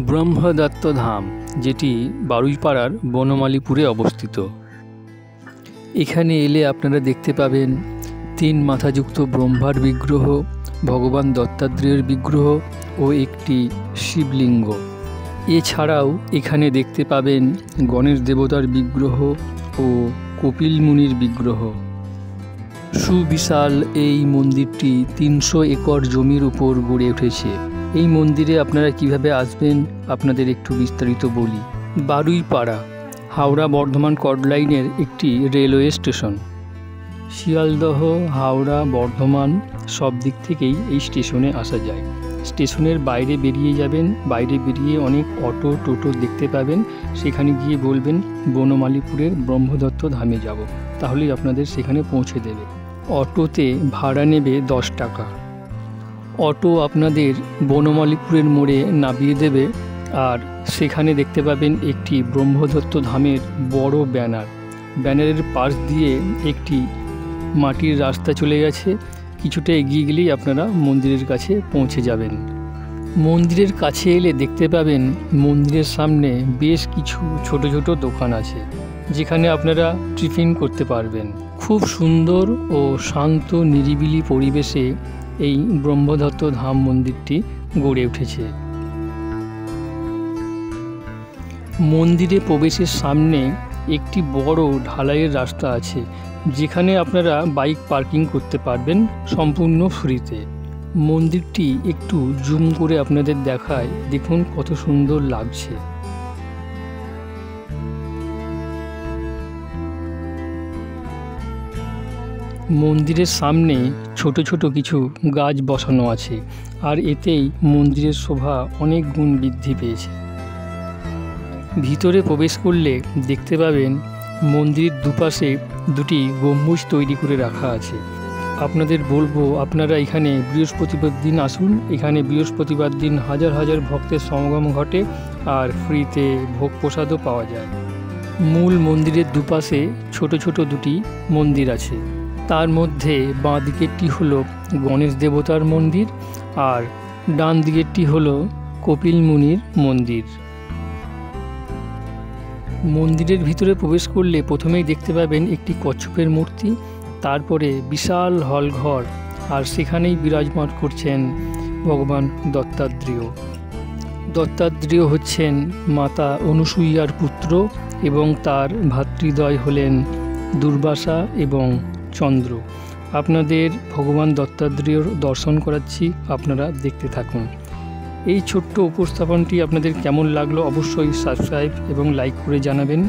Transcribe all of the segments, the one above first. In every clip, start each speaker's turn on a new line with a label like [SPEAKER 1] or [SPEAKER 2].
[SPEAKER 1] ব্রহ্মদত্ত ধাম, যেটি বারুইপাড়ার বনমালীপুরে অবস্থিত। এখানে এলে আপনারা দেখতে পাবেন 3 মাথাযুক্ত ব্রহ্মার বিগ্রহ, ভগবান দত্তাত্রেয়ের বিগ্রহ ও একটি শিবলিঙ্গ। এছাড়াও এখানে দেখতে পাবেন গণেশ দেবতার বিগ্রহ ও কপিল মুনির বিগ্রহ। সুবিশাল এই মন্দিরটি 300 একর জমির উপর গড়ে উঠেছে। এই মন্দিরে আপনারা কিভাবে আসবেন আপনাদের একটু বিস্তারিত বলি। বারুইপাড়া হাওড়া বর্ধমান কর্ড লাইনের একটি রেলওয়ে স্টেশন। শিয়ালদহ, হাওড়া, বর্ধমান সব দিক থেকেই এই স্টেশনে আসা যায়। স্টেশনের বাইরে বেরিয়ে যাবেন, বাইরে বেরিয়ে অনেক অটো টোটো দেখতে পাবেন। সেখানে গিয়ে বলবেন বনমালীপুরের ব্রহ্মদত্ত ধামে যাব, তাহলেই আপনাদের সেখানে পৌঁছে দেবে। অটোতে ভাড়া নেবে 10 টাকা। অটো আপনাদের বনমালীপুরের মোড়ে নামিয়ে দেবে, আর সেখানে দেখতে পাবেন একটি ব্রহ্মদত্ত ধামের বড় ব্যানার। ব্যানারের পাশ দিয়ে একটি মাটির রাস্তা চলে গেছে। কিছুটা এগিয়ে গেলেই আপনারা মন্দিরের কাছে পৌঁছে যাবেন। মন্দিরের কাছে এলে দেখতে পাবেন মন্দিরের সামনে বেশ কিছু ছোট ছোট দোকান আছে, যেখানে আপনারা টিফিন করতে পারবেন। খুব সুন্দর ও শান্ত নিরিবিলি পরিবেশে এই ব্রহ্মদত্ত ধাম মন্দিরটি গড়ে উঠেছে। মন্দিরে প্রবেশের সামনে একটি বড় ঢালাইয়ের রাস্তা আছে, যেখানে আপনারা বাইক পার্কিং করতে পারবেন সম্পূর্ণ ফ্রিতে। মন্দিরটি একটু জুম করে আপনাদের দেখায়, দেখুন কত সুন্দর লাগছে। মন্দিরের সামনে ছোট ছোট কিছু গাছ বসানো আছে, আর এতেই মন্দিরের শোভা অনেক গুণ বৃদ্ধি পেয়েছে। ভিতরে প্রবেশ করলে দেখতে পাবেন মন্দিরের দুপাশে 2টি গম্বুজ তৈরি করে রাখা আছে। আপনাদের বলবো আপনারা এখানে বৃহস্পতিবার দিন আসুন। এখানে বৃহস্পতিবার দিন হাজার হাজার ভক্তের সমাগম ঘটে, আর ফ্রিতে ভোগ প্রসাদও পাওয়া যায়। মূল মন্দিরের দুপাশে ছোট ছোট 2টি মন্দির আছে। তার মধ্যে বাঁ দিকেরটি হলো গণেশ দেবতার মন্দির, আর ডান দিকেরটি হলো কপিল মুনির মন্দির। মন্দিরের ভিতরে প্রবেশ করলে প্রথমেই দেখতে পাবেন একটি কচ্ছপের মূর্তি, তারপরে বিশাল হলঘর, আর সেখানেই বিরাজমান করছেন ভগবান দত্তাত্রেয়। দত্তাত্রেয় হচ্ছেন মাতা অনুসূয়ার পুত্র, এবং তার ভ্রাতৃদ্বয় হলেন দুর্বাসা এবং চন্দ্র। আপনাদের ভগবান দত্তাত্রেয়র দর্শন করাচ্ছি, আপনারা দেখতে থাকুন। এই ছোট্ট উপস্থাপনটি আপনাদের কেমন লাগলো অবশ্যই সাবস্ক্রাইব এবং লাইক করে জানাবেন।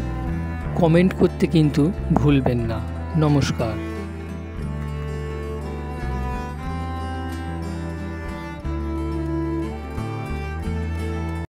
[SPEAKER 1] কমেন্ট করতে কিন্তু ভুলবেন না। নমস্কার।